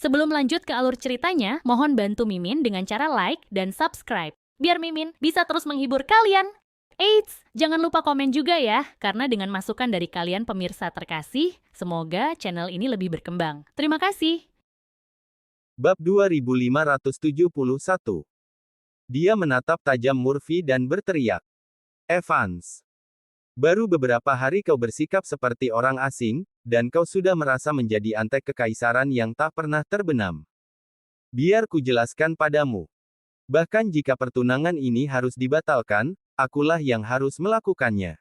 Sebelum lanjut ke alur ceritanya, mohon bantu Mimin dengan cara like dan subscribe, biar Mimin bisa terus menghibur kalian. Eits, jangan lupa komen juga ya, karena dengan masukan dari kalian pemirsa terkasih, semoga channel ini lebih berkembang. Terima kasih. Bab 2571. Dia menatap tajam Murphy dan berteriak. Evans. Baru beberapa hari kau bersikap seperti orang asing, dan kau sudah merasa menjadi antek kekaisaran yang tak pernah terbenam. Biar ku jelaskan padamu. Bahkan jika pertunangan ini harus dibatalkan, akulah yang harus melakukannya.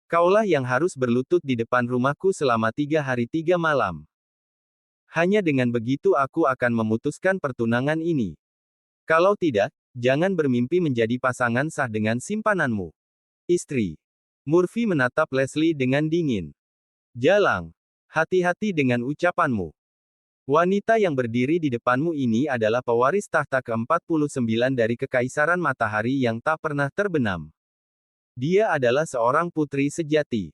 Kaulah yang harus berlutut di depan rumahku selama 3 hari 3 malam. Hanya dengan begitu aku akan memutuskan pertunangan ini. Kalau tidak, jangan bermimpi menjadi pasangan sah dengan simpananmu. Istri. Murphy menatap Leslie dengan dingin. Jalang. Hati-hati dengan ucapanmu. Wanita yang berdiri di depanmu ini adalah pewaris tahta ke-49 dari Kekaisaran Matahari yang tak pernah terbenam. Dia adalah seorang putri sejati.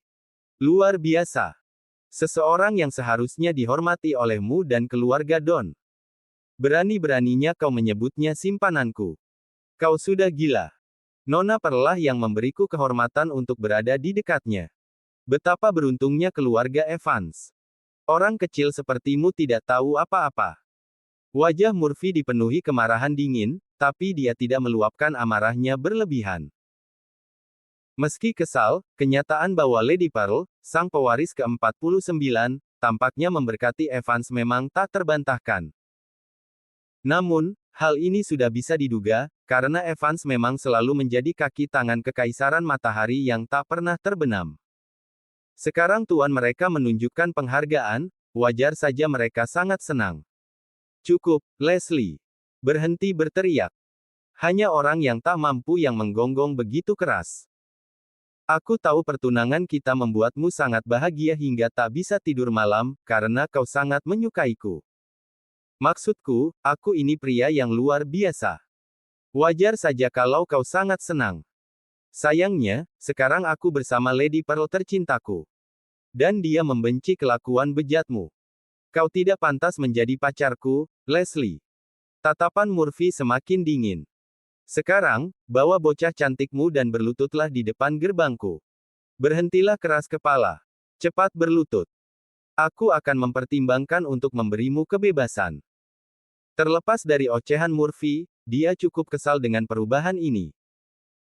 Luar biasa. Seseorang yang seharusnya dihormati olehmu dan keluarga Don. Berani-beraninya kau menyebutnya simpananku. Kau sudah gila. Nona Pearl yang memberiku kehormatan untuk berada di dekatnya. Betapa beruntungnya keluarga Evans. Orang kecil sepertimu tidak tahu apa-apa. Wajah Murphy dipenuhi kemarahan dingin, tapi dia tidak meluapkan amarahnya berlebihan. Meski kesal, kenyataan bahwa Lady Pearl, sang pewaris ke-49, tampaknya memberkati Evans memang tak terbantahkan. Namun, hal ini sudah bisa diduga, karena Evans memang selalu menjadi kaki tangan Kekaisaran Matahari yang tak pernah terbenam. Sekarang tuan mereka menunjukkan penghargaan, wajar saja mereka sangat senang. Cukup, Leslie. Berhenti berteriak. Hanya orang yang tak mampu yang menggonggong begitu keras. Aku tahu pertunangan kita membuatmu sangat bahagia hingga tak bisa tidur malam, karena kau sangat menyukaiku. Maksudku, aku ini pria yang luar biasa. Wajar saja kalau kau sangat senang. Sayangnya, sekarang aku bersama Lady Pearl tercintaku. Dan dia membenci kelakuan bejatmu. Kau tidak pantas menjadi pacarku, Leslie. Tatapan Murphy semakin dingin. Sekarang, bawa bocah cantikmu dan berlututlah di depan gerbangku. Berhentilah keras kepala. Cepat berlutut. Aku akan mempertimbangkan untuk memberimu kebebasan. Terlepas dari ocehan Murphy, dia cukup kesal dengan perubahan ini.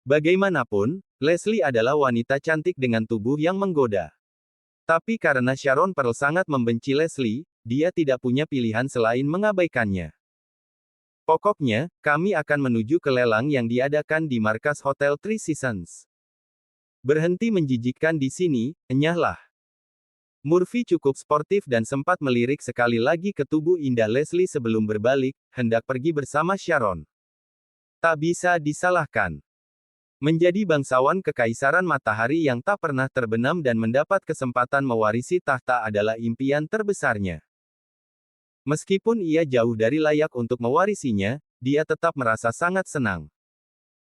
Bagaimanapun, Leslie adalah wanita cantik dengan tubuh yang menggoda. Tapi karena Sharon Pearl sangat membenci Leslie, dia tidak punya pilihan selain mengabaikannya. Pokoknya, kami akan menuju ke lelang yang diadakan di markas Hotel Three Seasons. Berhenti menjijikkan di sini, enyahlah. Murphy cukup sportif dan sempat melirik sekali lagi ke tubuh indah Leslie sebelum berbalik, hendak pergi bersama Sharon. Tak bisa disalahkan. Menjadi bangsawan Kekaisaran Matahari yang tak pernah terbenam dan mendapat kesempatan mewarisi tahta adalah impian terbesarnya. Meskipun ia jauh dari layak untuk mewarisinya, dia tetap merasa sangat senang.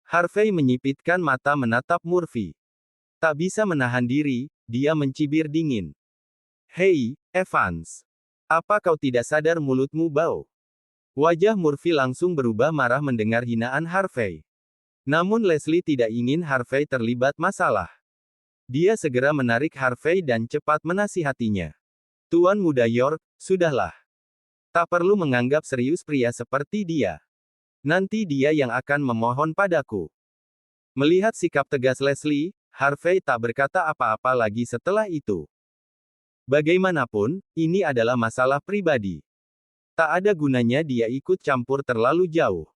Harvey menyipitkan mata menatap Murphy. Tak bisa menahan diri, dia mencibir dingin. Hei, Evans. Apa kau tidak sadar mulutmu bau? Wajah Murphy langsung berubah marah mendengar hinaan Harvey. Namun Leslie tidak ingin Harvey terlibat masalah. Dia segera menarik Harvey dan cepat menasihatinya. Tuan Muda York, sudahlah. Tak perlu menganggap serius pria seperti dia. Nanti dia yang akan memohon padaku. Melihat sikap tegas Leslie, Harvey tak berkata apa-apa lagi setelah itu. Bagaimanapun, ini adalah masalah pribadi. Tak ada gunanya dia ikut campur terlalu jauh.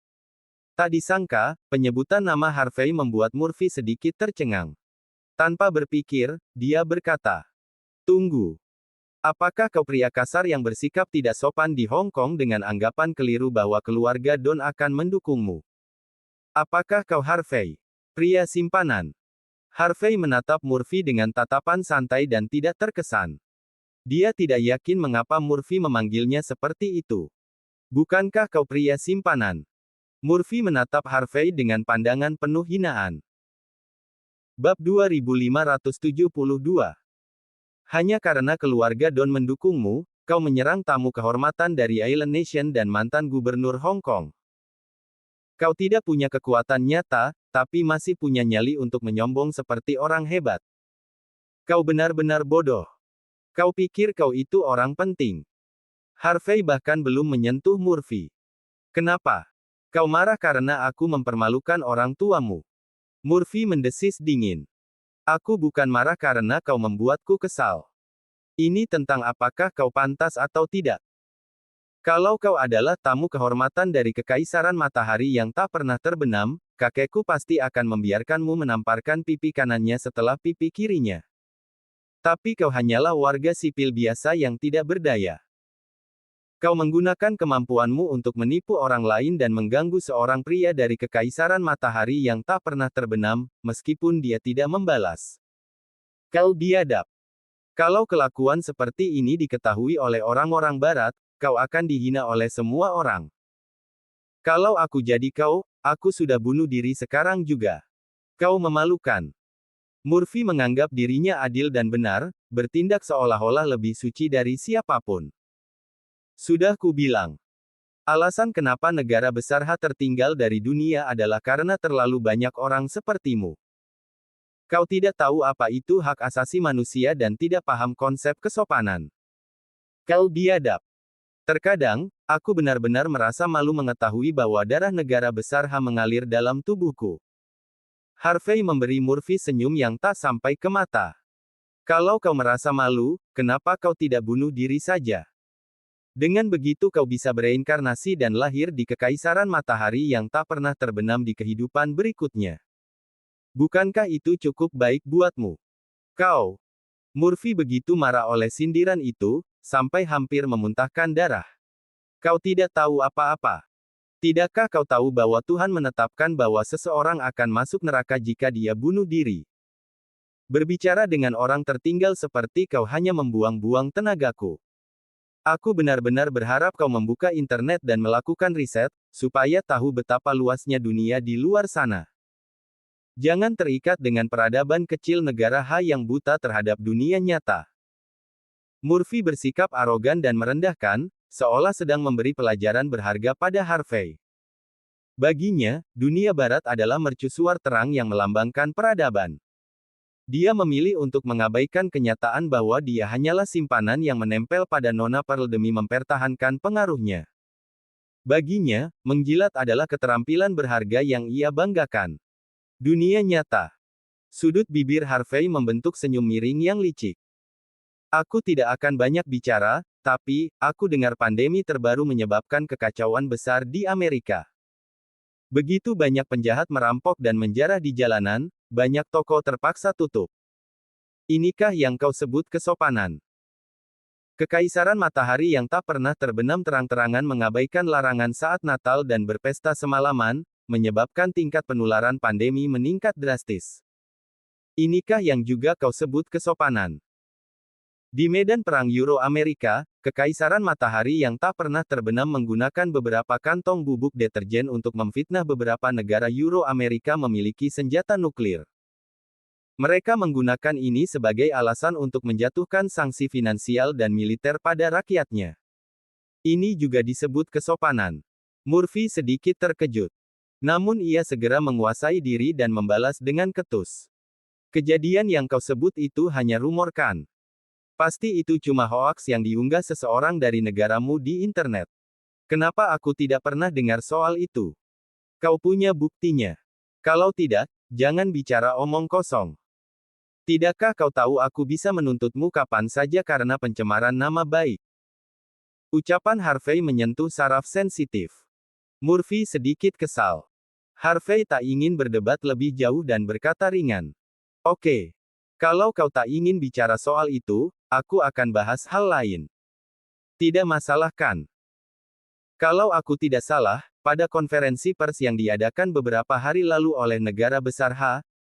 Tak disangka, penyebutan nama Harvey membuat Murphy sedikit tercengang. Tanpa berpikir, dia berkata, "Tunggu. Apakah kau pria kasar yang bersikap tidak sopan di Hong Kong dengan anggapan keliru bahwa keluarga Don akan mendukungmu? Apakah kau Harvey? Pria simpanan?" Harvey menatap Murphy dengan tatapan santai dan tidak terkesan. Dia tidak yakin mengapa Murphy memanggilnya seperti itu. "Bukankah kau pria simpanan?" Murphy menatap Harvey dengan pandangan penuh hinaan. Bab 2572. Hanya karena keluarga Don mendukungmu, kau menyerang tamu kehormatan dari Island Nation dan mantan gubernur Hong Kong. Kau tidak punya kekuatan nyata, tapi masih punya nyali untuk menyombong seperti orang hebat. Kau benar-benar bodoh. Kau pikir kau itu orang penting. Harvey bahkan belum menyentuh Murphy. Kenapa? Kau marah karena aku mempermalukan orang tuamu. Murphy mendesis dingin. Aku bukan marah karena kau membuatku kesal. Ini tentang apakah kau pantas atau tidak. Kalau kau adalah tamu kehormatan dari Kekaisaran Matahari yang tak pernah terbenam, kakekku pasti akan membiarkanmu menamparkan pipi kanannya setelah pipi kirinya. Tapi kau hanyalah warga sipil biasa yang tidak berdaya. Kau menggunakan kemampuanmu untuk menipu orang lain dan mengganggu seorang pria dari Kekaisaran Matahari yang tak pernah terbenam, meskipun dia tidak membalas. Kau biadab. Kalau kelakuan seperti ini diketahui oleh orang-orang Barat, kau akan dihina oleh semua orang. Kalau aku jadi kau, aku sudah bunuh diri sekarang juga. Kau memalukan. Murphy menganggap dirinya adil dan benar, bertindak seolah-olah lebih suci dari siapapun. Sudah kubilang. Alasan kenapa negara besar tertinggal dari dunia adalah karena terlalu banyak orang sepertimu. Kau tidak tahu apa itu hak asasi manusia dan tidak paham konsep kesopanan. Kau biadab. Terkadang, aku benar-benar merasa malu mengetahui bahwa darah negara besar mengalir dalam tubuhku. Harvey memberi Murphy senyum yang tak sampai ke mata. Kalau kau merasa malu, kenapa kau tidak bunuh diri saja? Dengan begitu kau bisa bereinkarnasi dan lahir di Kekaisaran Matahari yang tak pernah terbenam di kehidupan berikutnya. Bukankah itu cukup baik buatmu? Kau. Murphy begitu marah oleh sindiran itu, sampai hampir memuntahkan darah. Kau tidak tahu apa-apa. Tidakkah kau tahu bahwa Tuhan menetapkan bahwa seseorang akan masuk neraka jika dia bunuh diri? Berbicara dengan orang tertinggal seperti kau hanya membuang-buang tenagaku. Aku benar-benar berharap kau membuka internet dan melakukan riset, supaya tahu betapa luasnya dunia di luar sana. Jangan terikat dengan peradaban kecil negara yang buta terhadap dunia nyata. Murphy bersikap arogan dan merendahkan, seolah sedang memberi pelajaran berharga pada Harvey. Baginya, dunia barat adalah mercusuar terang yang melambangkan peradaban. Dia memilih untuk mengabaikan kenyataan bahwa dia hanyalah simpanan yang menempel pada Nona Pearl demi mempertahankan pengaruhnya. Baginya, menjilat adalah keterampilan berharga yang ia banggakan. Dunia nyata. Sudut bibir Harvey membentuk senyum miring yang licik. Aku tidak akan banyak bicara, tapi, aku dengar pandemi terbaru menyebabkan kekacauan besar di Amerika. Begitu banyak penjahat merampok dan menjarah di jalanan, banyak toko terpaksa tutup. Inikah yang kau sebut kesopanan? Kekaisaran Matahari yang tak pernah terbenam terang-terangan mengabaikan larangan saat Natal dan berpesta semalaman, menyebabkan tingkat penularan pandemi meningkat drastis. Inikah yang juga kau sebut kesopanan? Di medan perang Euro-Amerika, Kekaisaran Matahari yang tak pernah terbenam menggunakan beberapa kantong bubuk deterjen untuk memfitnah beberapa negara Euro-Amerika memiliki senjata nuklir. Mereka menggunakan ini sebagai alasan untuk menjatuhkan sanksi finansial dan militer pada rakyatnya. Ini juga disebut kesopanan. Murphy sedikit terkejut. Namun ia segera menguasai diri dan membalas dengan ketus. Kejadian yang kau sebut itu hanya rumor kan? Pasti itu cuma hoaks yang diunggah seseorang dari negaramu di internet. Kenapa aku tidak pernah dengar soal itu? Kau punya buktinya? Kalau tidak, jangan bicara omong kosong. Tidakkah kau tahu aku bisa menuntutmu kapan saja karena pencemaran nama baik? Ucapan Harvey menyentuh saraf sensitif. Murphy sedikit kesal. Harvey tak ingin berdebat lebih jauh dan berkata ringan. Oke. Kalau kau tak ingin bicara soal itu, aku akan bahas hal lain. Tidak masalah kan? Kalau aku tidak salah, pada konferensi pers yang diadakan beberapa hari lalu oleh negara besar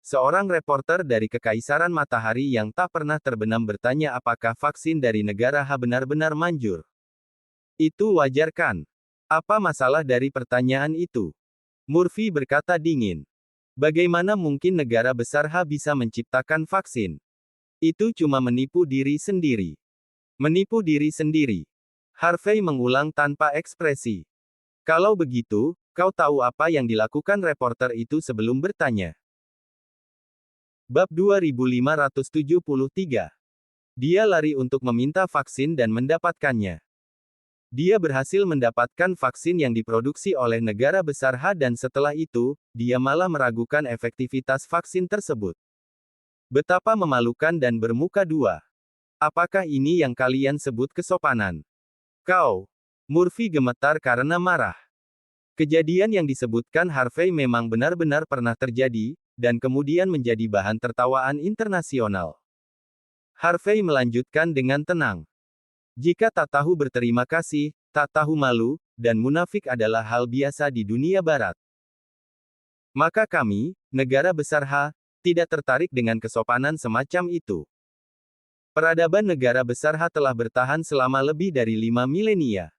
seorang reporter dari Kekaisaran Matahari yang tak pernah terbenam bertanya apakah vaksin dari negara benar-benar manjur. Itu wajar kan? Apa masalah dari pertanyaan itu? Murphy berkata dingin. Bagaimana mungkin negara besar bisa menciptakan vaksin? Itu cuma menipu diri sendiri. Menipu diri sendiri. Harvey mengulang tanpa ekspresi. Kalau begitu, kau tahu apa yang dilakukan reporter itu sebelum bertanya. Bab 2573. Dia lari untuk meminta vaksin dan mendapatkannya. Dia berhasil mendapatkan vaksin yang diproduksi oleh negara besar H dan setelah itu, dia malah meragukan efektivitas vaksin tersebut. Betapa memalukan dan bermuka dua. Apakah ini yang kalian sebut kesopanan? Kau. Murphy gemetar karena marah. Kejadian yang disebutkan Harvey memang benar-benar pernah terjadi, dan kemudian menjadi bahan tertawaan internasional. Harvey melanjutkan dengan tenang. Jika tak tahu berterima kasih, tak tahu malu, dan munafik adalah hal biasa di dunia barat, maka kami, negara besar H, tidak tertarik dengan kesopanan semacam itu. Peradaban negara besar H telah bertahan selama lebih dari 5 milenia.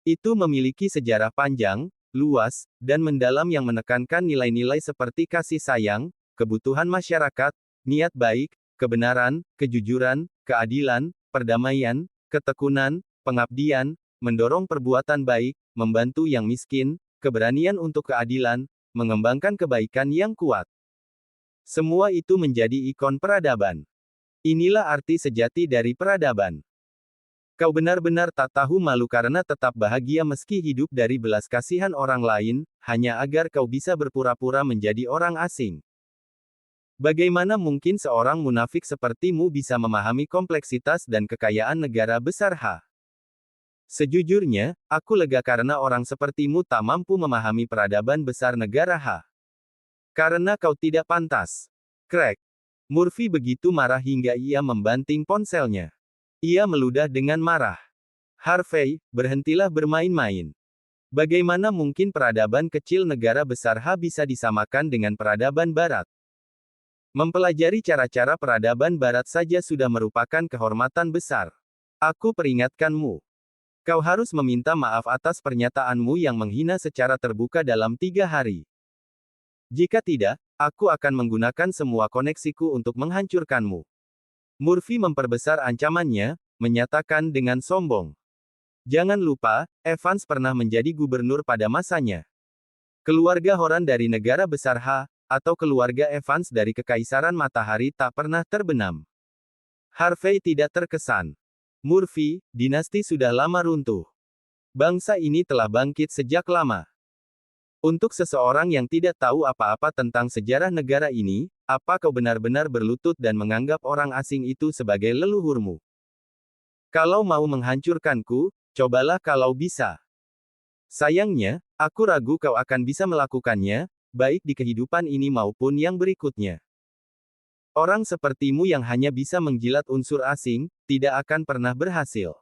Itu memiliki sejarah panjang, luas, dan mendalam yang menekankan nilai-nilai seperti kasih sayang, kebutuhan masyarakat, niat baik, kebenaran, kejujuran, keadilan, perdamaian, ketekunan, pengabdian, mendorong perbuatan baik, membantu yang miskin, keberanian untuk keadilan, mengembangkan kebaikan yang kuat. Semua itu menjadi ikon peradaban. Inilah arti sejati dari peradaban. Kau benar-benar tak tahu malu karena tetap bahagia meski hidup dari belas kasihan orang lain, hanya agar kau bisa berpura-pura menjadi orang asing. Bagaimana mungkin seorang munafik sepertimu bisa memahami kompleksitas dan kekayaan negara besar H? Sejujurnya, aku lega karena orang sepertimu tak mampu memahami peradaban besar negara H. Karena kau tidak pantas. Crack. Murphy begitu marah hingga ia membanting ponselnya. Ia meludah dengan marah. Harvey, berhentilah bermain-main. Bagaimana mungkin peradaban kecil negara besar H bisa disamakan dengan peradaban barat? Mempelajari cara-cara peradaban barat saja sudah merupakan kehormatan besar. Aku peringatkanmu. Kau harus meminta maaf atas pernyataanmu yang menghina secara terbuka dalam 3 hari. Jika tidak, aku akan menggunakan semua koneksiku untuk menghancurkanmu. Murphy memperbesar ancamannya, menyatakan dengan sombong. Jangan lupa, Evans pernah menjadi gubernur pada masanya. Keluarga Horan dari negara besar H, atau keluarga Evans dari Kekaisaran Matahari tak pernah terbenam. Harvey tidak terkesan. Murphy, dinasti sudah lama runtuh. Bangsa ini telah bangkit sejak lama. Untuk seseorang yang tidak tahu apa-apa tentang sejarah negara ini, apa kau benar-benar berlutut dan menganggap orang asing itu sebagai leluhurmu? Kalau mau menghancurkanku, cobalah kalau bisa. Sayangnya, aku ragu kau akan bisa melakukannya, baik di kehidupan ini maupun yang berikutnya. Orang sepertimu yang hanya bisa menjilat unsur asing, tidak akan pernah berhasil.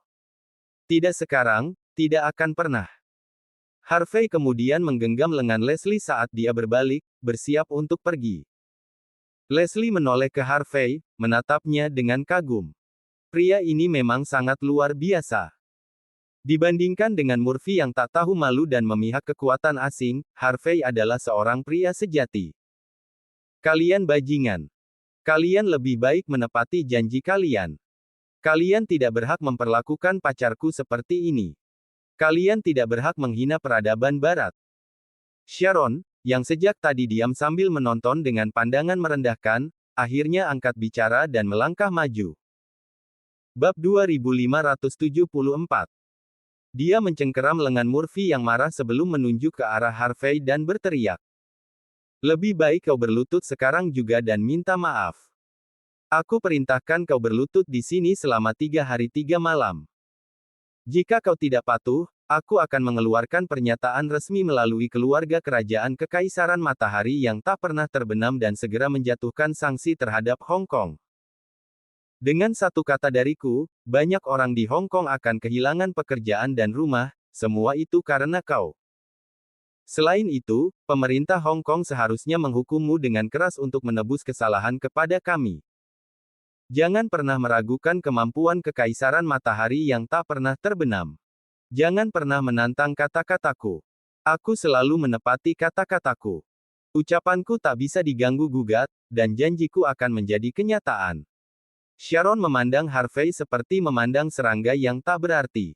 Tidak sekarang, tidak akan pernah. Harvey kemudian menggenggam lengan Leslie saat dia berbalik, bersiap untuk pergi. Leslie menoleh ke Harvey, menatapnya dengan kagum. Pria ini memang sangat luar biasa. Dibandingkan dengan Murphy yang tak tahu malu dan memihak kekuatan asing, Harvey adalah seorang pria sejati. Kalian bajingan. Kalian lebih baik menepati janji kalian. Kalian tidak berhak memperlakukan pacarku seperti ini. Kalian tidak berhak menghina peradaban barat. Sharon, yang sejak tadi diam sambil menonton dengan pandangan merendahkan, akhirnya angkat bicara dan melangkah maju. Bab 2574. Dia mencengkeram lengan Murphy yang marah sebelum menunjuk ke arah Harvey dan berteriak. Lebih baik kau berlutut sekarang juga dan minta maaf. Aku perintahkan kau berlutut di sini selama 3 hari 3 malam. Jika kau tidak patuh, aku akan mengeluarkan pernyataan resmi melalui keluarga kerajaan Kekaisaran Matahari yang tak pernah terbenam dan segera menjatuhkan sanksi terhadap Hong Kong. Dengan satu kata dariku, banyak orang di Hong Kong akan kehilangan pekerjaan dan rumah, semua itu karena kau. Selain itu, pemerintah Hong Kong seharusnya menghukummu dengan keras untuk menebus kesalahan kepada kami. Jangan pernah meragukan kemampuan Kekaisaran Matahari yang tak pernah terbenam. Jangan pernah menantang kata-kataku. Aku selalu menepati kata-kataku. Ucapanku tak bisa diganggu-gugat, dan janjiku akan menjadi kenyataan. Sharon memandang Harvey seperti memandang serangga yang tak berarti.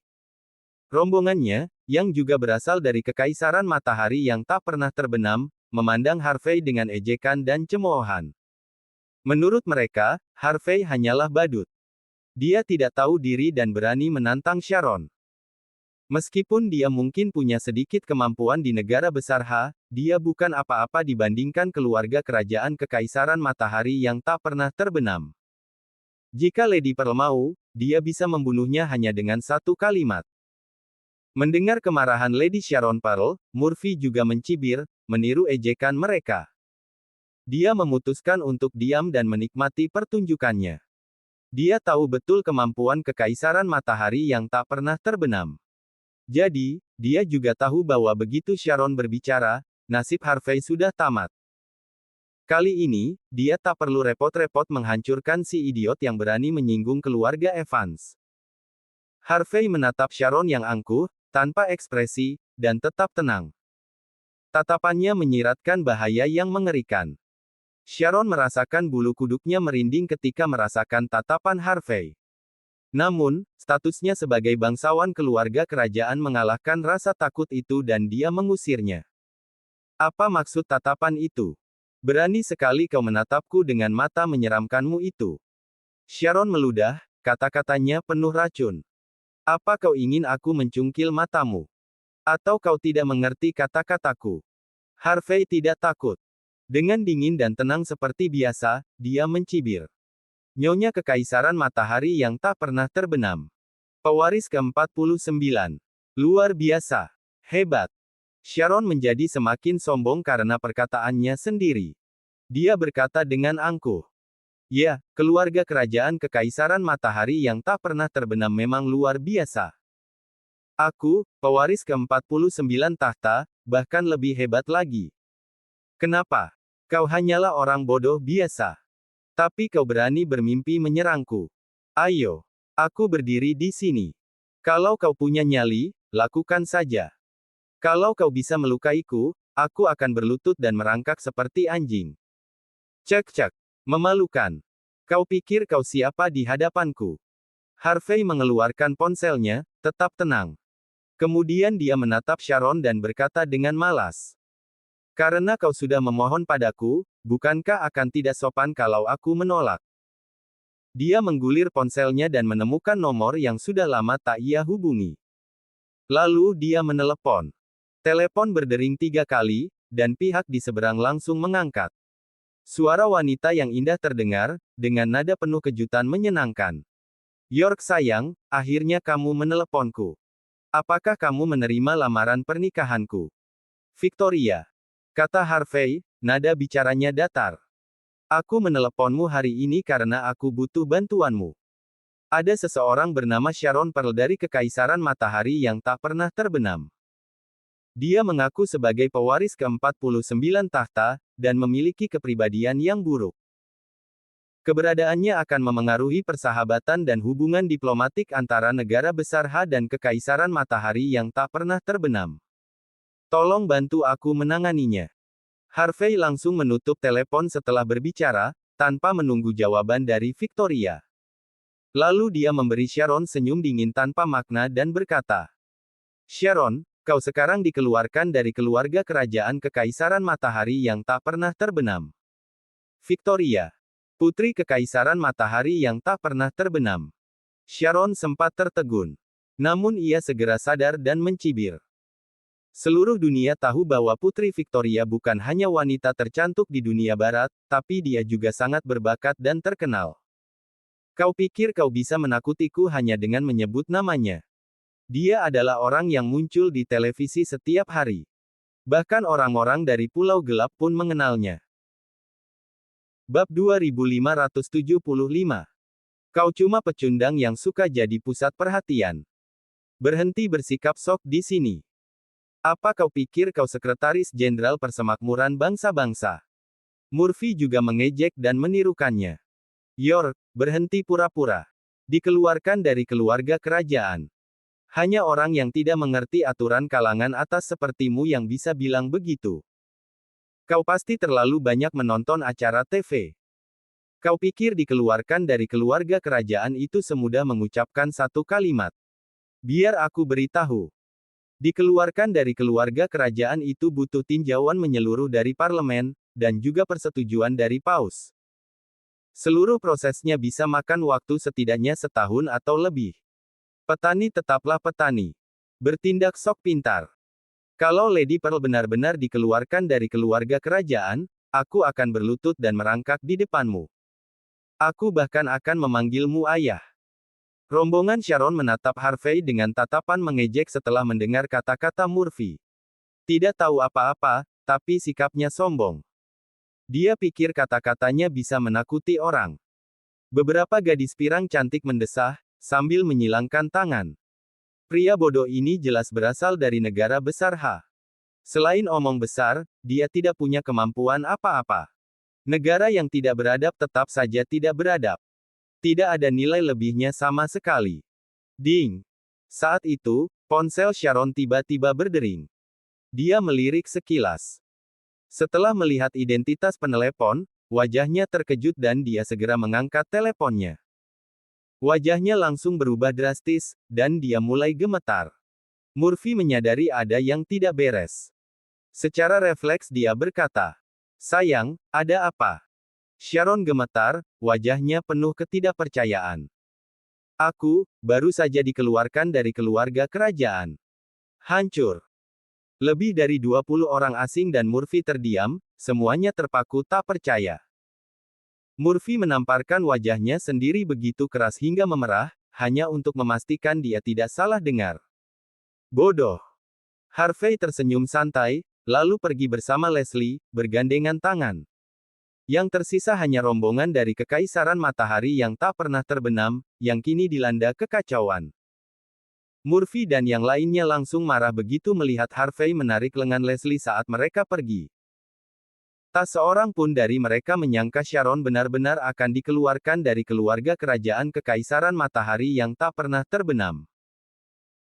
Rombongannya, yang juga berasal dari Kekaisaran Matahari yang tak pernah terbenam, memandang Harvey dengan ejekan dan cemoohan. Menurut mereka, Harvey hanyalah badut. Dia tidak tahu diri dan berani menantang Sharon. Meskipun dia mungkin punya sedikit kemampuan di negara besar dia bukan apa-apa dibandingkan keluarga kerajaan Kekaisaran Matahari yang tak pernah terbenam. Jika Lady Pearl mau, dia bisa membunuhnya hanya dengan satu kalimat. Mendengar kemarahan Lady Sharon Pearl, Murphy juga mencibir, meniru ejekan mereka. Dia memutuskan untuk diam dan menikmati pertunjukannya. Dia tahu betul kemampuan Kekaisaran Matahari yang tak pernah terbenam. Jadi, dia juga tahu bahwa begitu Sharon berbicara, nasib Harvey sudah tamat. Kali ini, dia tak perlu repot-repot menghancurkan si idiot yang berani menyinggung keluarga Evans. Harvey menatap Sharon yang angkuh, tanpa ekspresi, dan tetap tenang. Tatapannya menyiratkan bahaya yang mengerikan. Sharon merasakan bulu kuduknya merinding ketika merasakan tatapan Harvey. Namun, statusnya sebagai bangsawan keluarga kerajaan mengalahkan rasa takut itu dan dia mengusirnya. Apa maksud tatapan itu? Berani sekali kau menatapku dengan mata menyeramkanmu itu. Sharon meludah, kata-katanya penuh racun. Apa kau ingin aku mencungkil matamu? Atau kau tidak mengerti kata-kataku? Harvey tidak takut. Dengan dingin dan tenang seperti biasa, dia mencibir. Nyonya Kekaisaran Matahari yang tak pernah terbenam. Pewaris ke-49. Luar biasa. Hebat. Sharon menjadi semakin sombong karena perkataannya sendiri. Dia berkata dengan angkuh. Ya, keluarga kerajaan Kekaisaran Matahari yang tak pernah terbenam memang luar biasa. Aku, pewaris ke-49 tahta, bahkan lebih hebat lagi. Kenapa? Kau hanyalah orang bodoh biasa. Tapi kau berani bermimpi menyerangku. Ayo. Aku berdiri di sini. Kalau kau punya nyali, lakukan saja. Kalau kau bisa melukaiku, aku akan berlutut dan merangkak seperti anjing. Cek-cek. Memalukan. Kau pikir kau siapa di hadapanku? Harvey mengeluarkan ponselnya, tetap tenang. Kemudian dia menatap Sharon dan berkata dengan malas. Karena kau sudah memohon padaku, bukankah akan tidak sopan kalau aku menolak? Dia menggulir ponselnya dan menemukan nomor yang sudah lama tak ia hubungi. Lalu dia menelepon. Telepon berdering 3 kali, dan pihak di seberang langsung mengangkat. Suara wanita yang indah terdengar, dengan nada penuh kejutan menyenangkan. York sayang, akhirnya kamu meneleponku. Apakah kamu menerima lamaran pernikahanku? Victoria. Kata Harvey, nada bicaranya datar. Aku meneleponmu hari ini karena aku butuh bantuanmu. Ada seseorang bernama Sharon Pearl dari Kekaisaran Matahari yang tak pernah terbenam. Dia mengaku sebagai pewaris ke-49 tahta, dan memiliki kepribadian yang buruk. Keberadaannya akan memengaruhi persahabatan dan hubungan diplomatik antara negara besar dan Kekaisaran Matahari yang tak pernah terbenam. Tolong bantu aku menanganinya. Harvey langsung menutup telepon setelah berbicara, tanpa menunggu jawaban dari Victoria. Lalu dia memberi Sharon senyum dingin tanpa makna dan berkata, Sharon, kau sekarang dikeluarkan dari keluarga kerajaan Kekaisaran Matahari yang tak pernah terbenam. Victoria. Putri Kekaisaran Matahari yang tak pernah terbenam. Sharon sempat tertegun. Namun ia segera sadar dan mencibir. Seluruh dunia tahu bahwa Putri Victoria bukan hanya wanita tercantik di dunia barat, tapi dia juga sangat berbakat dan terkenal. Kau pikir kau bisa menakutiku hanya dengan menyebut namanya? Dia adalah orang yang muncul di televisi setiap hari. Bahkan orang-orang dari Pulau Gelap pun mengenalnya. Bab 2575. Kau cuma pecundang yang suka jadi pusat perhatian. Berhenti bersikap sok di sini. Apa kau pikir kau sekretaris jenderal Persemakmuran Bangsa-Bangsa? Murphy juga mengejek dan menirukannya. York, berhenti pura-pura. Dikeluarkan dari keluarga kerajaan. Hanya orang yang tidak mengerti aturan kalangan atas sepertimu yang bisa bilang begitu. Kau pasti terlalu banyak menonton acara TV. Kau pikir dikeluarkan dari keluarga kerajaan itu semudah mengucapkan satu kalimat? Biar aku beritahu. Dikeluarkan dari keluarga kerajaan itu butuh tinjauan menyeluruh dari parlemen, dan juga persetujuan dari paus. Seluruh prosesnya bisa makan waktu setidaknya setahun atau lebih. Petani tetaplah petani. Bertindak sok pintar. Kalau Lady Pearl benar-benar dikeluarkan dari keluarga kerajaan, aku akan berlutut dan merangkak di depanmu. Aku bahkan akan memanggilmu ayah. Rombongan Sharon menatap Harvey dengan tatapan mengejek setelah mendengar kata-kata Murphy. Tidak tahu apa-apa, tapi sikapnya sombong. Dia pikir kata-katanya bisa menakuti orang. Beberapa gadis pirang cantik mendesah, sambil menyilangkan tangan. Pria bodoh ini jelas berasal dari negara besar H. Selain omong besar, dia tidak punya kemampuan apa-apa. Negara yang tidak beradab tetap saja tidak beradab. Tidak ada nilai lebihnya sama sekali. Ding! Saat itu, ponsel Sharon tiba-tiba berdering. Dia melirik sekilas. Setelah melihat identitas penelepon, wajahnya terkejut dan dia segera mengangkat teleponnya. Wajahnya langsung berubah drastis, dan dia mulai gemetar. Murphy menyadari ada yang tidak beres. Secara refleks dia berkata, "Sayang, ada apa?" Sharon gemetar, wajahnya penuh ketidakpercayaan. "Aku, baru saja dikeluarkan dari keluarga kerajaan. Hancur." Lebih dari 20 orang asing dan Murphy terdiam, semuanya terpaku tak percaya. Murphy menamparkan wajahnya sendiri begitu keras hingga memerah, hanya untuk memastikan dia tidak salah dengar. "Bodoh." Harvey tersenyum santai, lalu pergi bersama Leslie, bergandengan tangan. Yang tersisa hanya rombongan dari Kekaisaran Matahari yang tak pernah terbenam, yang kini dilanda kekacauan. Murphy dan yang lainnya langsung marah begitu melihat Harvey menarik lengan Leslie saat mereka pergi. Tak seorang pun dari mereka menyangka Sharon benar-benar akan dikeluarkan dari keluarga kerajaan Kekaisaran Matahari yang tak pernah terbenam.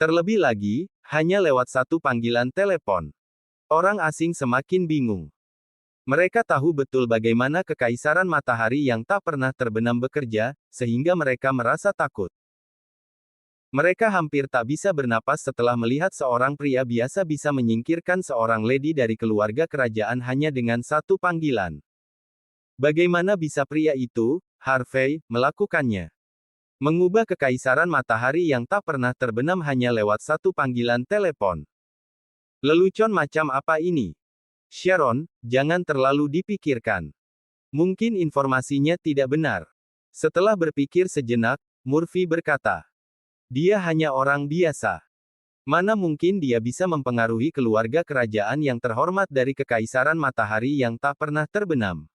Terlebih lagi, hanya lewat satu panggilan telepon. Orang asing semakin bingung. Mereka tahu betul bagaimana Kekaisaran Matahari yang tak pernah terbenam bekerja, sehingga mereka merasa takut. Mereka hampir tak bisa bernapas setelah melihat seorang pria biasa bisa menyingkirkan seorang lady dari keluarga kerajaan hanya dengan satu panggilan. Bagaimana bisa pria itu, Harvey, melakukannya? Mengubah Kekaisaran Matahari yang tak pernah terbenam hanya lewat satu panggilan telepon. Lelucon macam apa ini? Sharon, jangan terlalu dipikirkan. Mungkin informasinya tidak benar. Setelah berpikir sejenak, Murphy berkata, "Dia hanya orang biasa. Mana mungkin dia bisa mempengaruhi keluarga kerajaan yang terhormat dari Kekaisaran Matahari yang tak pernah terbenam.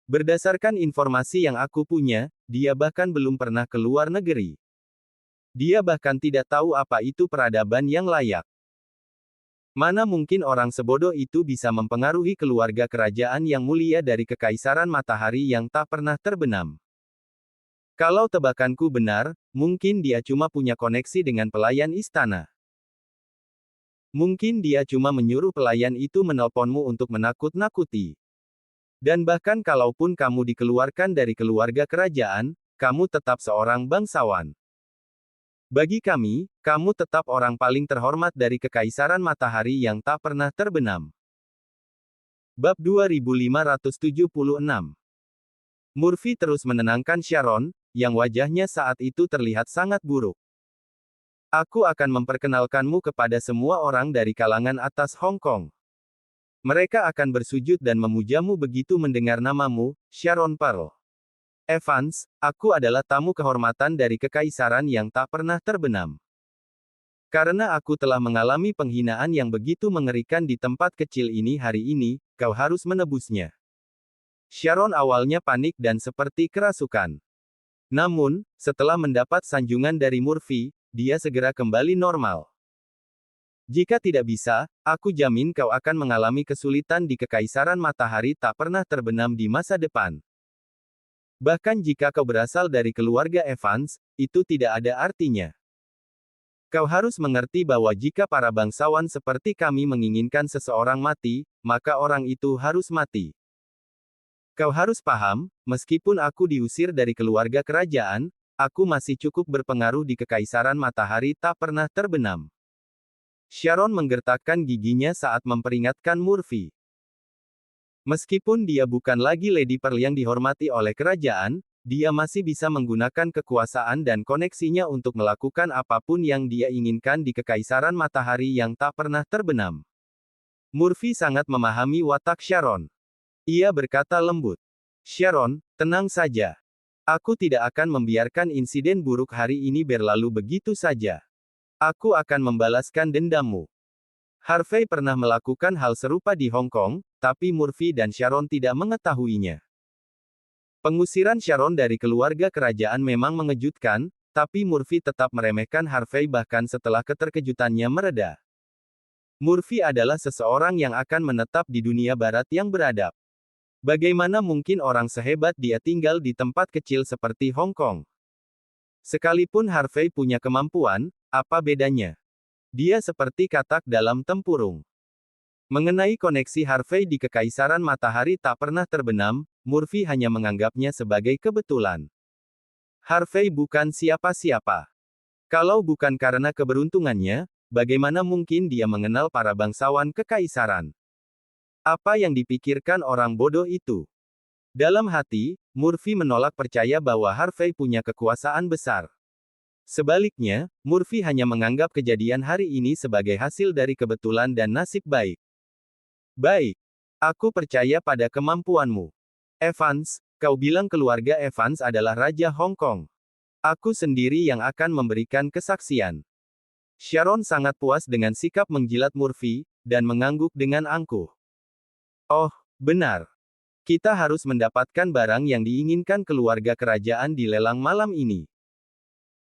Berdasarkan informasi yang aku punya, dia bahkan belum pernah ke luar negeri. Dia bahkan tidak tahu apa itu peradaban yang layak. Mana mungkin orang sebodoh itu bisa mempengaruhi keluarga kerajaan yang mulia dari Kekaisaran Matahari yang tak pernah terbenam. Kalau tebakanku benar, mungkin dia cuma punya koneksi dengan pelayan istana. Mungkin dia cuma menyuruh pelayan itu menelponmu untuk menakut-nakuti. Dan bahkan kalaupun kamu dikeluarkan dari keluarga kerajaan, kamu tetap seorang bangsawan. Bagi kami, kamu tetap orang paling terhormat dari Kekaisaran Matahari yang tak pernah terbenam." Bab 2576. Murphy terus menenangkan Sharon, yang wajahnya saat itu terlihat sangat buruk. "Aku akan memperkenalkanmu kepada semua orang dari kalangan atas Hong Kong. Mereka akan bersujud dan memujamu begitu mendengar namamu, Sharon Pearl. Evans, aku adalah tamu kehormatan dari Kekaisaran yang tak pernah terbenam. Karena aku telah mengalami penghinaan yang begitu mengerikan di tempat kecil ini hari ini, kau harus menebusnya." Sharon awalnya panik dan seperti kerasukan. Namun, setelah mendapat sanjungan dari Murphy, dia segera kembali normal. "Jika tidak bisa, aku jamin kau akan mengalami kesulitan di Kekaisaran Matahari tak pernah terbenam di masa depan. Bahkan jika kau berasal dari keluarga Evans, itu tidak ada artinya. Kau harus mengerti bahwa jika para bangsawan seperti kami menginginkan seseorang mati, maka orang itu harus mati. Kau harus paham, meskipun aku diusir dari keluarga kerajaan, aku masih cukup berpengaruh di Kekaisaran Matahari tak pernah terbenam. Sharon menggertakkan giginya saat memperingatkan Murphy. Meskipun dia bukan lagi Lady Pearl yang dihormati oleh kerajaan, dia masih bisa menggunakan kekuasaan dan koneksinya untuk melakukan apapun yang dia inginkan di Kekaisaran Matahari yang tak pernah terbenam. Murphy sangat memahami watak Sharon. Ia berkata lembut. Sharon, tenang saja. Aku tidak akan membiarkan insiden buruk hari ini berlalu begitu saja. Aku akan membalaskan dendammu. Harvey pernah melakukan hal serupa di Hong Kong, tapi Murphy dan Sharon tidak mengetahuinya. Pengusiran Sharon dari keluarga kerajaan memang mengejutkan, tapi Murphy tetap meremehkan Harvey bahkan setelah keterkejutannya mereda. Murphy adalah seseorang yang akan menetap di dunia barat yang beradab. Bagaimana mungkin orang sehebat dia tinggal di tempat kecil seperti Hong Kong? Sekalipun Harvey punya kemampuan, apa bedanya? Dia seperti katak dalam tempurung. Mengenai koneksi Harvey di Kekaisaran Matahari tak pernah terbenam, Murphy hanya menganggapnya sebagai kebetulan. Harvey bukan siapa-siapa. Kalau bukan karena keberuntungannya, bagaimana mungkin dia mengenal para bangsawan kekaisaran? Apa yang dipikirkan orang bodoh itu? Dalam hati, Murphy menolak percaya bahwa Harvey punya kekuasaan besar. Sebaliknya, Murphy hanya menganggap kejadian hari ini sebagai hasil dari kebetulan dan nasib baik. Baik. Aku percaya pada kemampuanmu. Evans, kau bilang keluarga Evans adalah Raja Hong Kong. Aku sendiri yang akan memberikan kesaksian. Sharon sangat puas dengan sikap menjilat Murphy, dan mengangguk dengan angkuh. Oh, benar. Kita harus mendapatkan barang yang diinginkan keluarga kerajaan di lelang malam ini.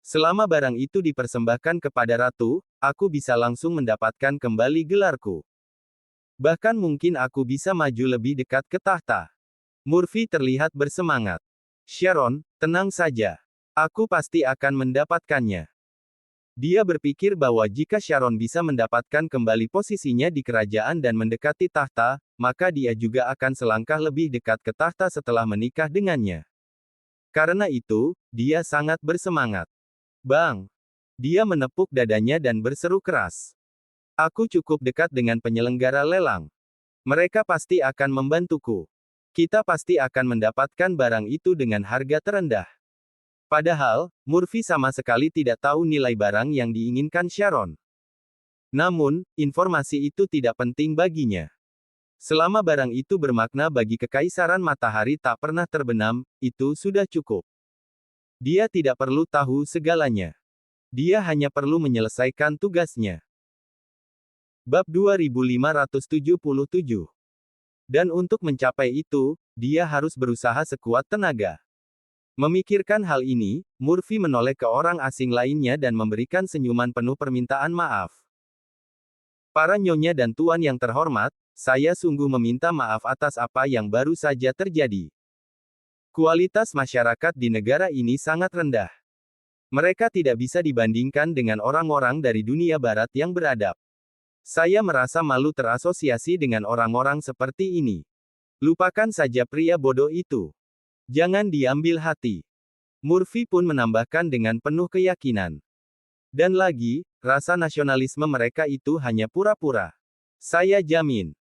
Selama barang itu dipersembahkan kepada ratu, aku bisa langsung mendapatkan kembali gelarku. Bahkan mungkin aku bisa maju lebih dekat ke tahta. Murphy terlihat bersemangat. Sharon, tenang saja. Aku pasti akan mendapatkannya. Dia berpikir bahwa jika Sharon bisa mendapatkan kembali posisinya di kerajaan dan mendekati tahta, maka dia juga akan selangkah lebih dekat ke tahta setelah menikah dengannya. Karena itu, dia sangat bersemangat. Bang! Dia menepuk dadanya dan berseru keras. Aku cukup dekat dengan penyelenggara lelang. Mereka pasti akan membantuku. Kita pasti akan mendapatkan barang itu dengan harga terendah. Padahal, Murphy sama sekali tidak tahu nilai barang yang diinginkan Sharon. Namun, informasi itu tidak penting baginya. Selama barang itu bermakna bagi Kekaisaran Matahari tak pernah terbenam, itu sudah cukup. Dia tidak perlu tahu segalanya. Dia hanya perlu menyelesaikan tugasnya. Bab 2577. Dan untuk mencapai itu, dia harus berusaha sekuat tenaga. Memikirkan hal ini, Murphy menoleh ke orang asing lainnya dan memberikan senyuman penuh permintaan maaf. Para nyonya dan tuan yang terhormat, saya sungguh meminta maaf atas apa yang baru saja terjadi. Kualitas masyarakat di negara ini sangat rendah. Mereka tidak bisa dibandingkan dengan orang-orang dari dunia barat yang beradab. Saya merasa malu terasosiasi dengan orang-orang seperti ini. Lupakan saja pria bodoh itu. Jangan diambil hati. Murphy pun menambahkan dengan penuh keyakinan. Dan lagi, rasa nasionalisme mereka itu hanya pura-pura. Saya jamin.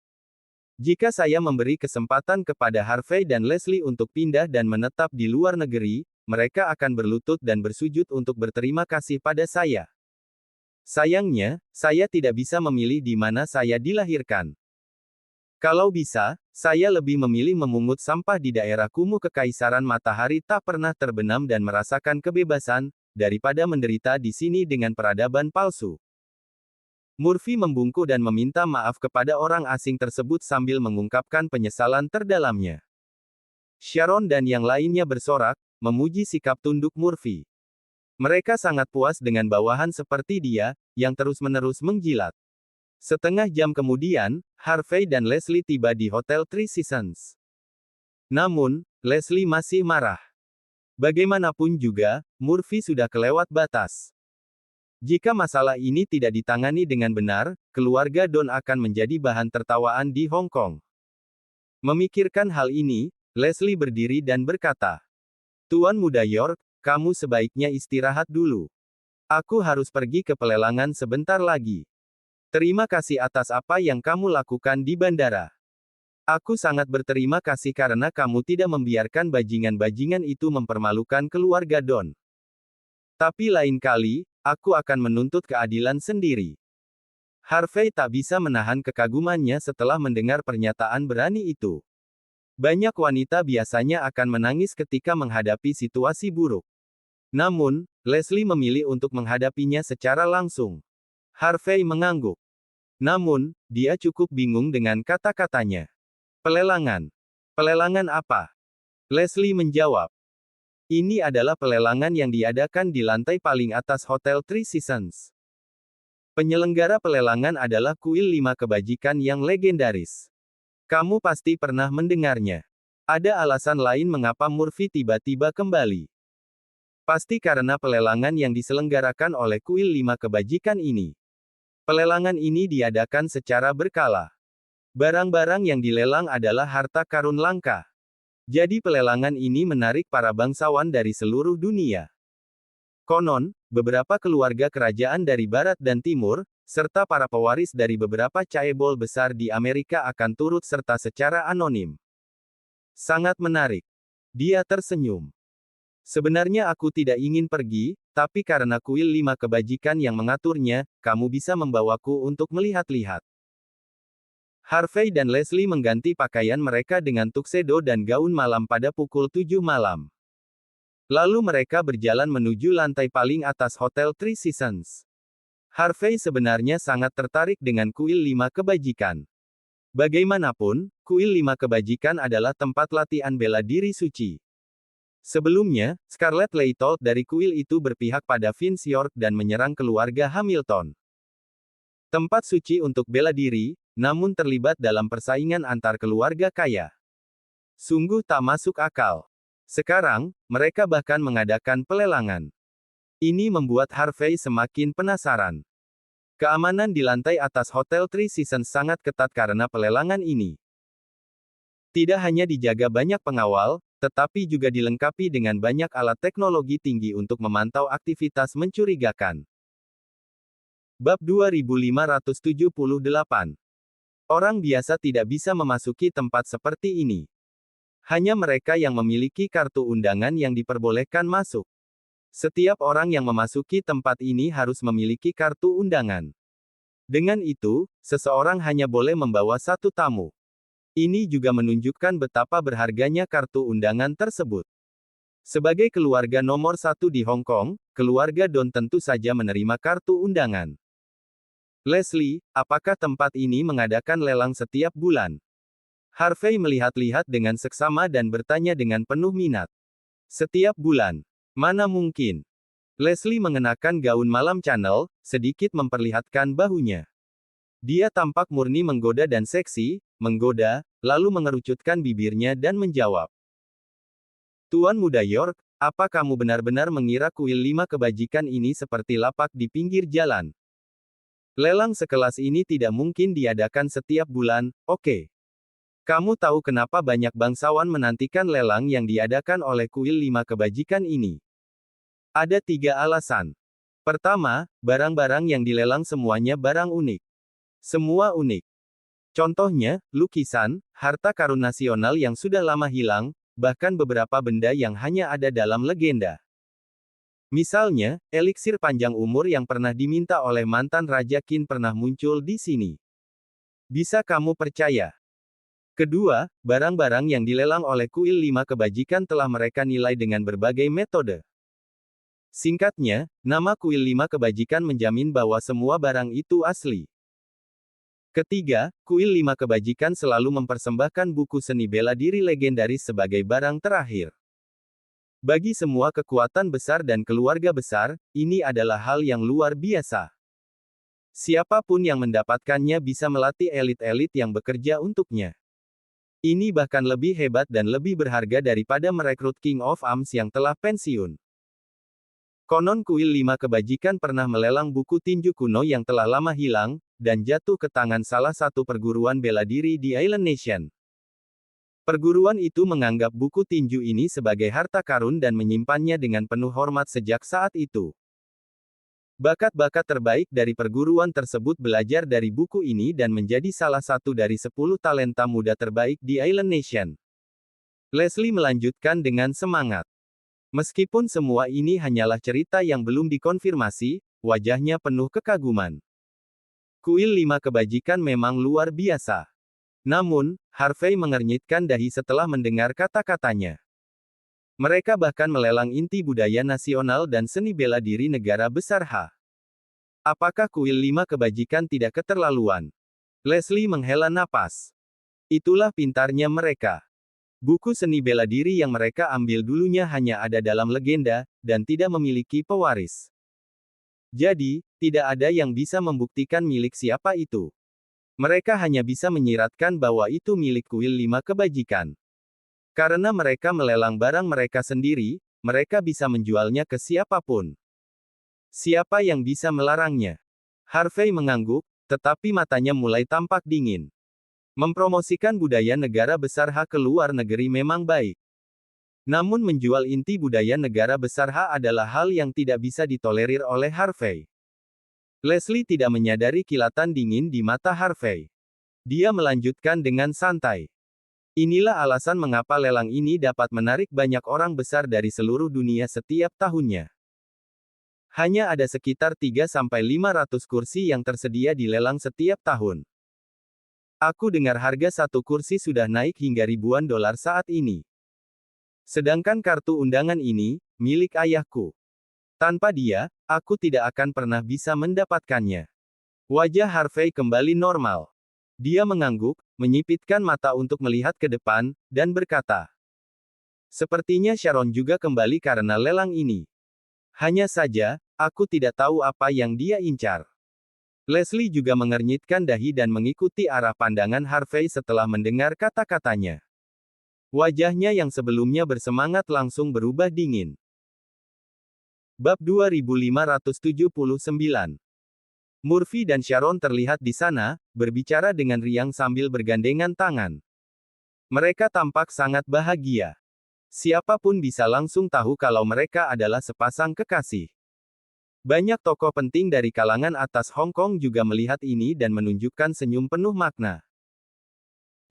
Jika saya memberi kesempatan kepada Harvey dan Leslie untuk pindah dan menetap di luar negeri, mereka akan berlutut dan bersujud untuk berterima kasih pada saya. Sayangnya, saya tidak bisa memilih di mana saya dilahirkan. Kalau bisa, saya lebih memilih memungut sampah di daerah kumuh Kekaisaran Matahari tak pernah terbenam dan merasakan kebebasan, daripada menderita di sini dengan peradaban palsu. Murphy membungkuk dan meminta maaf kepada orang asing tersebut sambil mengungkapkan penyesalan terdalamnya. Sharon dan yang lainnya bersorak, memuji sikap tunduk Murphy. Mereka sangat puas dengan bawahan seperti dia, yang terus-menerus menjilat. Setengah jam kemudian, Harvey dan Leslie tiba di Hotel Three Seasons. Namun, Leslie masih marah. Bagaimanapun juga, Murphy sudah kelewat batas. Jika masalah ini tidak ditangani dengan benar, keluarga Don akan menjadi bahan tertawaan di Hong Kong. Memikirkan hal ini, Leslie berdiri dan berkata, Tuan Muda York, kamu sebaiknya istirahat dulu. Aku harus pergi ke pelelangan sebentar lagi. Terima kasih atas apa yang kamu lakukan di bandara. Aku sangat berterima kasih karena kamu tidak membiarkan bajingan-bajingan itu mempermalukan keluarga Don. Tapi lain kali, aku akan menuntut keadilan sendiri. Harvey tak bisa menahan kekagumannya setelah mendengar pernyataan berani itu. Banyak wanita biasanya akan menangis ketika menghadapi situasi buruk. Namun, Leslie memilih untuk menghadapinya secara langsung. Harvey mengangguk. Namun, dia cukup bingung dengan kata-katanya. Pelelangan. Pelelangan apa? Leslie menjawab. Ini adalah pelelangan yang diadakan di lantai paling atas Hotel Three Seasons. Penyelenggara pelelangan adalah kuil 5 kebajikan yang legendaris. Kamu pasti pernah mendengarnya. Ada alasan lain mengapa Murphy tiba-tiba kembali. Pasti karena pelelangan yang diselenggarakan oleh kuil 5 kebajikan ini. Pelelangan ini diadakan secara berkala. Barang-barang yang dilelang adalah harta karun langka. Jadi pelelangan ini menarik para bangsawan dari seluruh dunia. Konon, beberapa keluarga kerajaan dari barat dan timur, serta para pewaris dari beberapa caebol besar di Amerika akan turut serta secara anonim. Sangat menarik. Dia tersenyum. Sebenarnya aku tidak ingin pergi, tapi karena kuil 5 kebajikan yang mengaturnya, kamu bisa membawaku untuk melihat-lihat. Harvey dan Leslie mengganti pakaian mereka dengan tuxedo dan gaun malam pada pukul 7 malam. Lalu mereka berjalan menuju lantai paling atas Hotel Three Seasons. Harvey sebenarnya sangat tertarik dengan kuil 5 kebajikan. Bagaimanapun, kuil 5 kebajikan adalah tempat latihan bela diri suci. Sebelumnya, Scarlett Leighthold dari kuil itu berpihak pada Vince York dan menyerang keluarga Hamilton. Tempat suci untuk bela diri, namun terlibat dalam persaingan antar keluarga kaya. Sungguh tak masuk akal. Sekarang, mereka bahkan mengadakan pelelangan. Ini membuat Harvey semakin penasaran. Keamanan di lantai atas Hotel Three Seasons sangat ketat karena pelelangan ini. Tidak hanya dijaga banyak pengawal, tetapi juga dilengkapi dengan banyak alat teknologi tinggi untuk memantau aktivitas mencurigakan. Bab 2578. Orang biasa tidak bisa memasuki tempat seperti ini. Hanya mereka yang memiliki kartu undangan yang diperbolehkan masuk. Setiap orang yang memasuki tempat ini harus memiliki kartu undangan. Dengan itu, seseorang hanya boleh membawa satu tamu. Ini juga menunjukkan betapa berharganya kartu undangan tersebut. Sebagai keluarga nomor 1 di Hong Kong, keluarga Don tentu saja menerima kartu undangan. Leslie, apakah tempat ini mengadakan lelang setiap bulan? Harvey melihat-lihat dengan seksama dan bertanya dengan penuh minat. Setiap bulan. Mana mungkin? Leslie mengenakan gaun malam Chanel, sedikit memperlihatkan bahunya. Dia tampak murni menggoda dan seksi, menggoda, lalu mengerucutkan bibirnya dan menjawab. Tuan Muda York, apa kamu benar-benar mengira kuil 5 kebajikan ini seperti lapak di pinggir jalan? Lelang sekelas ini tidak mungkin diadakan setiap bulan, oke. Kamu tahu kenapa banyak bangsawan menantikan lelang yang diadakan oleh kuil 5 kebajikan ini? Ada 3 alasan. Pertama, barang-barang yang dilelang semuanya barang unik. Semua unik. Contohnya, lukisan, harta karun nasional yang sudah lama hilang, bahkan beberapa benda yang hanya ada dalam legenda. Misalnya, eliksir panjang umur yang pernah diminta oleh mantan Raja Qin pernah muncul di sini. Bisa kamu percaya? Kedua, barang-barang yang dilelang oleh kuil 5 kebajikan telah mereka nilai dengan berbagai metode. Singkatnya, nama kuil 5 kebajikan menjamin bahwa semua barang itu asli. Ketiga, kuil 5 kebajikan selalu mempersembahkan buku seni bela diri legendaris sebagai barang terakhir. Bagi semua kekuatan besar dan keluarga besar, ini adalah hal yang luar biasa. Siapapun yang mendapatkannya bisa melatih elit-elit yang bekerja untuknya. Ini bahkan lebih hebat dan lebih berharga daripada merekrut King of Arms yang telah pensiun. Konon kuil 5 kebajikan pernah melelang buku tinju kuno yang telah lama hilang, dan jatuh ke tangan salah satu perguruan bela diri di Island Nation. Perguruan itu menganggap buku tinju ini sebagai harta karun dan menyimpannya dengan penuh hormat sejak saat itu. Bakat-bakat terbaik dari perguruan tersebut belajar dari buku ini dan menjadi salah satu dari 10 talenta muda terbaik di Island Nation. Leslie melanjutkan dengan semangat. Meskipun semua ini hanyalah cerita yang belum dikonfirmasi, wajahnya penuh kekaguman. Kuil 5 kebajikan memang luar biasa. Namun, Harvey mengernyitkan dahi setelah mendengar kata-katanya. Mereka bahkan melelang inti budaya nasional dan seni bela diri negara besar H. Apakah kuil 5 kebajikan tidak keterlaluan? Leslie menghela napas. Itulah pintarnya mereka. Buku seni bela diri yang mereka ambil dulunya hanya ada dalam legenda, dan tidak memiliki pewaris. Jadi, tidak ada yang bisa membuktikan milik siapa itu. Mereka hanya bisa menyiratkan bahwa itu milik kuil 5 kebajikan. Karena mereka melelang barang mereka sendiri, mereka bisa menjualnya ke siapapun. Siapa yang bisa melarangnya? Harvey mengangguk, tetapi matanya mulai tampak dingin. Mempromosikan budaya negara besar H ke luar negeri memang baik. Namun menjual inti budaya negara besar H adalah hal yang tidak bisa ditolerir oleh Harvey. Leslie tidak menyadari kilatan dingin di mata Harvey. Dia melanjutkan dengan santai. Inilah alasan mengapa lelang ini dapat menarik banyak orang besar dari seluruh dunia setiap tahunnya. Hanya ada sekitar 3-500 kursi yang tersedia di lelang setiap tahun. Aku dengar harga satu kursi sudah naik hingga ribuan dolar saat ini. Sedangkan kartu undangan ini, milik ayahku. Tanpa dia, aku tidak akan pernah bisa mendapatkannya. Wajah Harvey kembali normal. Dia mengangguk, menyipitkan mata untuk melihat ke depan, dan berkata, "Sepertinya Sharon juga kembali karena lelang ini. Hanya saja, aku tidak tahu apa yang dia incar." Leslie juga mengernyitkan dahi dan mengikuti arah pandangan Harvey setelah mendengar kata-katanya. Wajahnya yang sebelumnya bersemangat langsung berubah dingin. Bab 2579. Murphy dan Sharon terlihat di sana, berbicara dengan riang sambil bergandengan tangan. Mereka tampak sangat bahagia. Siapapun bisa langsung tahu kalau mereka adalah sepasang kekasih. Banyak tokoh penting dari kalangan atas Hong Kong juga melihat ini dan menunjukkan senyum penuh makna.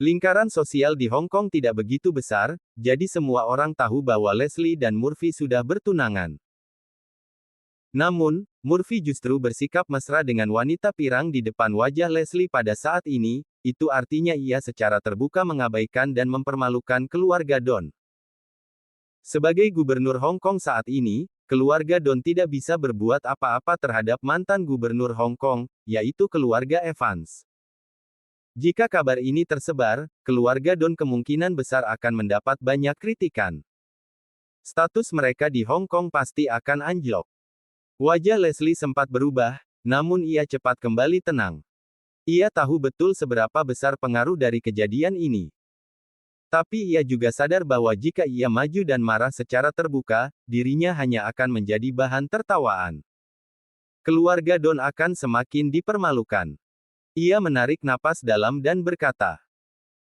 Lingkaran sosial di Hong Kong tidak begitu besar, jadi semua orang tahu bahwa Leslie dan Murphy sudah bertunangan. Namun, Murphy justru bersikap mesra dengan wanita pirang di depan wajah Leslie pada saat ini, itu artinya ia secara terbuka mengabaikan dan mempermalukan keluarga Don. Sebagai gubernur Hong Kong saat ini, keluarga Don tidak bisa berbuat apa-apa terhadap mantan gubernur Hong Kong, yaitu keluarga Evans. Jika kabar ini tersebar, keluarga Don kemungkinan besar akan mendapat banyak kritikan. Status mereka di Hong Kong pasti akan anjlok. Wajah Leslie sempat berubah, namun ia cepat kembali tenang. Ia tahu betul seberapa besar pengaruh dari kejadian ini. Tapi ia juga sadar bahwa jika ia maju dan marah secara terbuka, dirinya hanya akan menjadi bahan tertawaan. Keluarga Don akan semakin dipermalukan. Ia menarik napas dalam dan berkata,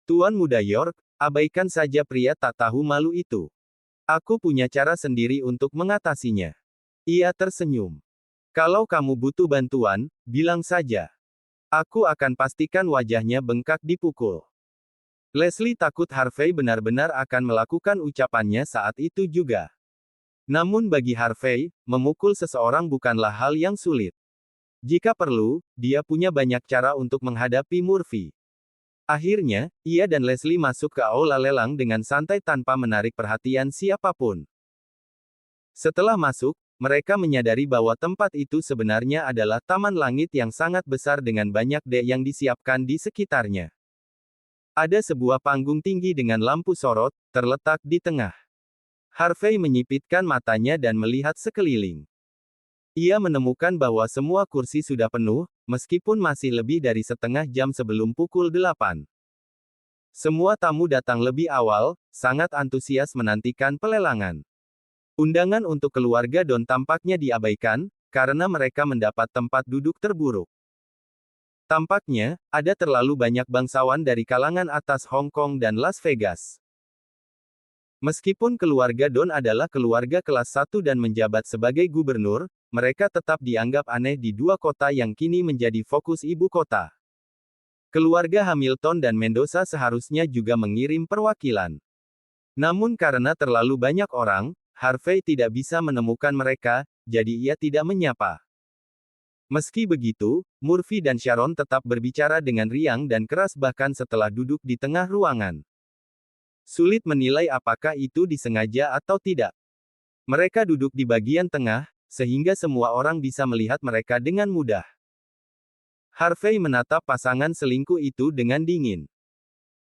"Tuan Muda York, abaikan saja pria tak tahu malu itu. Aku punya cara sendiri untuk mengatasinya." Ia tersenyum. "Kalau kamu butuh bantuan, bilang saja. Aku akan pastikan wajahnya bengkak dipukul." Leslie takut Harvey benar-benar akan melakukan ucapannya saat itu juga. Namun bagi Harvey, memukul seseorang bukanlah hal yang sulit. Jika perlu, dia punya banyak cara untuk menghadapi Murphy. Akhirnya, ia dan Leslie masuk ke aula lelang dengan santai tanpa menarik perhatian siapapun. Setelah masuk, mereka menyadari bahwa tempat itu sebenarnya adalah taman langit yang sangat besar dengan banyak dek yang disiapkan di sekitarnya. Ada sebuah panggung tinggi dengan lampu sorot, terletak di tengah. Harvey menyipitkan matanya dan melihat sekeliling. Ia menemukan bahwa semua kursi sudah penuh, meskipun masih lebih dari setengah jam sebelum pukul 8. Semua tamu datang lebih awal, sangat antusias menantikan pelelangan. Undangan untuk keluarga Don tampaknya diabaikan, karena mereka mendapat tempat duduk terburuk. Tampaknya, ada terlalu banyak bangsawan dari kalangan atas Hong Kong dan Las Vegas. Meskipun keluarga Don adalah keluarga kelas 1 dan menjabat sebagai gubernur, mereka tetap dianggap aneh di dua kota yang kini menjadi fokus ibu kota. Keluarga Hamilton dan Mendoza seharusnya juga mengirim perwakilan. Namun karena terlalu banyak orang, Harvey tidak bisa menemukan mereka, jadi ia tidak menyapa. Meski begitu, Murphy dan Sharon tetap berbicara dengan riang dan keras bahkan setelah duduk di tengah ruangan. Sulit menilai apakah itu disengaja atau tidak. Mereka duduk di bagian tengah, sehingga semua orang bisa melihat mereka dengan mudah. Harvey menatap pasangan selingkuh itu dengan dingin.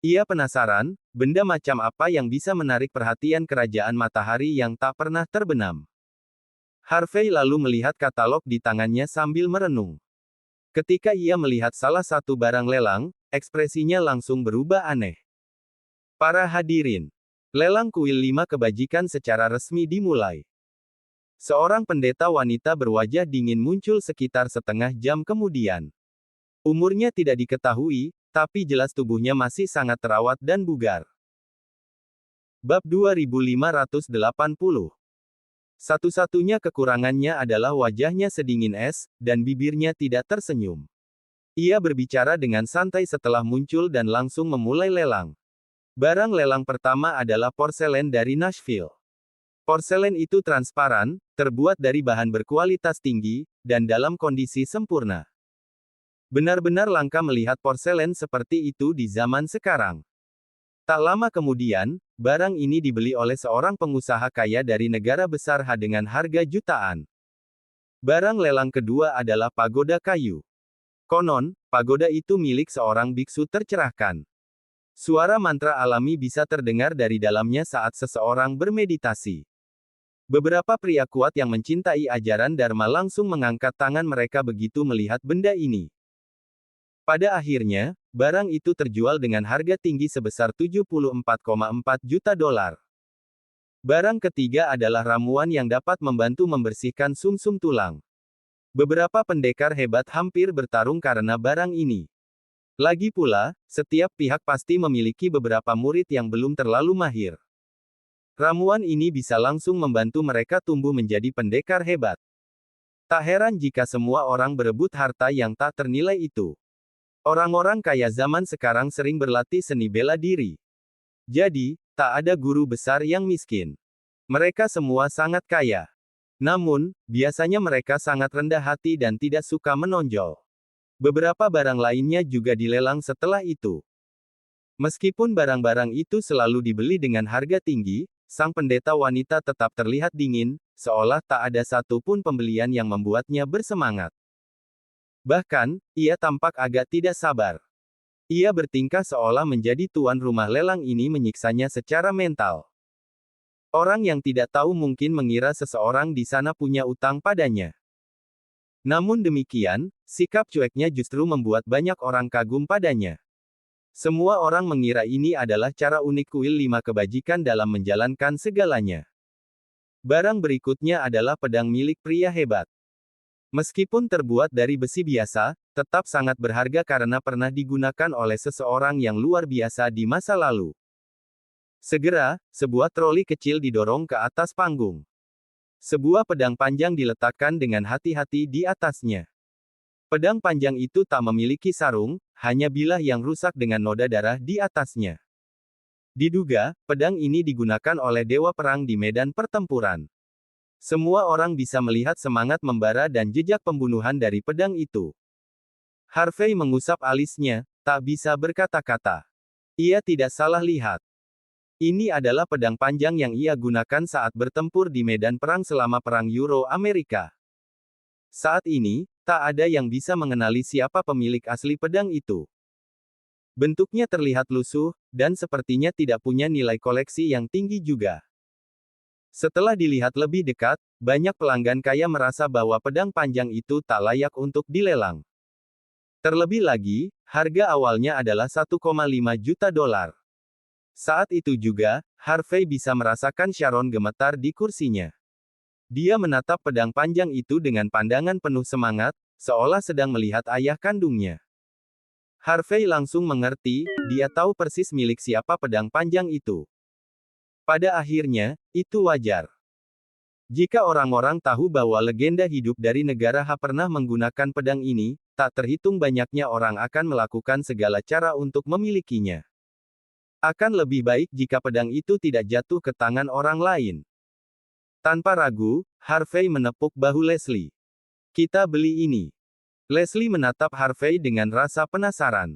Ia penasaran, benda macam apa yang bisa menarik perhatian kerajaan matahari yang tak pernah terbenam. Harvey lalu melihat katalog di tangannya sambil merenung. Ketika ia melihat salah satu barang lelang, ekspresinya langsung berubah aneh. Para hadirin. Lelang kuil 5 kebajikan secara resmi dimulai. Seorang pendeta wanita berwajah dingin muncul sekitar setengah jam kemudian. Umurnya tidak diketahui, tapi jelas tubuhnya masih sangat terawat dan bugar. Bab 2580. Satu-satunya kekurangannya adalah wajahnya sedingin es, dan bibirnya tidak tersenyum. Ia berbicara dengan santai setelah muncul dan langsung memulai lelang. Barang lelang pertama adalah porselen dari Nashville. Porselen itu transparan, terbuat dari bahan berkualitas tinggi, dan dalam kondisi sempurna. Benar-benar langka melihat porselen seperti itu di zaman sekarang. Tak lama kemudian, barang ini dibeli oleh seorang pengusaha kaya dari negara besar dengan harga jutaan. Barang lelang kedua adalah pagoda kayu. Konon, pagoda itu milik seorang biksu tercerahkan. Suara mantra alami bisa terdengar dari dalamnya saat seseorang bermeditasi. Beberapa pria kuat yang mencintai ajaran Dharma langsung mengangkat tangan mereka begitu melihat benda ini. Pada akhirnya, barang itu terjual dengan harga tinggi sebesar 74,4 juta dolar. Barang ketiga adalah ramuan yang dapat membantu membersihkan sumsum tulang. Beberapa pendekar hebat hampir bertarung karena barang ini. Lagi pula, setiap pihak pasti memiliki beberapa murid yang belum terlalu mahir. Ramuan ini bisa langsung membantu mereka tumbuh menjadi pendekar hebat. Tak heran jika semua orang berebut harta yang tak ternilai itu. Orang-orang kaya zaman sekarang sering berlatih seni bela diri. Jadi, tak ada guru besar yang miskin. Mereka semua sangat kaya. Namun, biasanya mereka sangat rendah hati dan tidak suka menonjol. Beberapa barang lainnya juga dilelang setelah itu. Meskipun barang-barang itu selalu dibeli dengan harga tinggi, sang pendeta wanita tetap terlihat dingin, seolah tak ada satupun pembelian yang membuatnya bersemangat. Bahkan, ia tampak agak tidak sabar. Ia bertingkah seolah menjadi tuan rumah lelang ini menyiksanya secara mental. Orang yang tidak tahu mungkin mengira seseorang di sana punya utang padanya. Namun demikian, sikap cueknya justru membuat banyak orang kagum padanya. Semua orang mengira ini adalah cara unik kuil 5 kebajikan dalam menjalankan segalanya. Barang berikutnya adalah pedang milik pria hebat. Meskipun terbuat dari besi biasa, tetap sangat berharga karena pernah digunakan oleh seseorang yang luar biasa di masa lalu. Segera, sebuah troli kecil didorong ke atas panggung. Sebuah pedang panjang diletakkan dengan hati-hati di atasnya. Pedang panjang itu tak memiliki sarung, hanya bilah yang rusak dengan noda darah di atasnya. Diduga, pedang ini digunakan oleh dewa perang di medan pertempuran. Semua orang bisa melihat semangat membara dan jejak pembunuhan dari pedang itu. Harvey mengusap alisnya, tak bisa berkata-kata. Ia tidak salah lihat. Ini adalah pedang panjang yang ia gunakan saat bertempur di medan perang selama Perang Euro-Amerika. Saat ini, tak ada yang bisa mengenali siapa pemilik asli pedang itu. Bentuknya terlihat lusuh, dan sepertinya tidak punya nilai koleksi yang tinggi juga. Setelah dilihat lebih dekat, banyak pelanggan kaya merasa bahwa pedang panjang itu tak layak untuk dilelang. Terlebih lagi, harga awalnya adalah 1,5 juta dolar. Saat itu juga, Harvey bisa merasakan Sharon gemetar di kursinya. Dia menatap pedang panjang itu dengan pandangan penuh semangat, seolah sedang melihat ayah kandungnya. Harvey langsung mengerti, dia tahu persis milik siapa pedang panjang itu. Pada akhirnya, itu wajar. Jika orang-orang tahu bahwa legenda hidup dari negara H pernah menggunakan pedang ini, tak terhitung banyaknya orang akan melakukan segala cara untuk memilikinya. Akan lebih baik jika pedang itu tidak jatuh ke tangan orang lain. Tanpa ragu, Harvey menepuk bahu Leslie. Kita beli ini. Leslie menatap Harvey dengan rasa penasaran.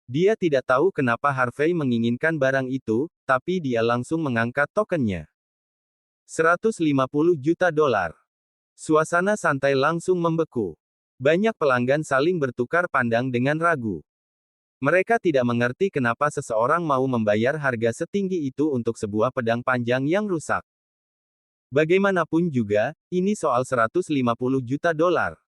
Dia tidak tahu kenapa Harvey menginginkan barang itu, tapi dia langsung mengangkat tokennya. 150 juta dolar. Suasana santai langsung membeku. Banyak pelanggan saling bertukar pandang dengan ragu. Mereka tidak mengerti kenapa seseorang mau membayar harga setinggi itu untuk sebuah pedang panjang yang rusak. Bagaimanapun juga, ini soal 150 juta dolar.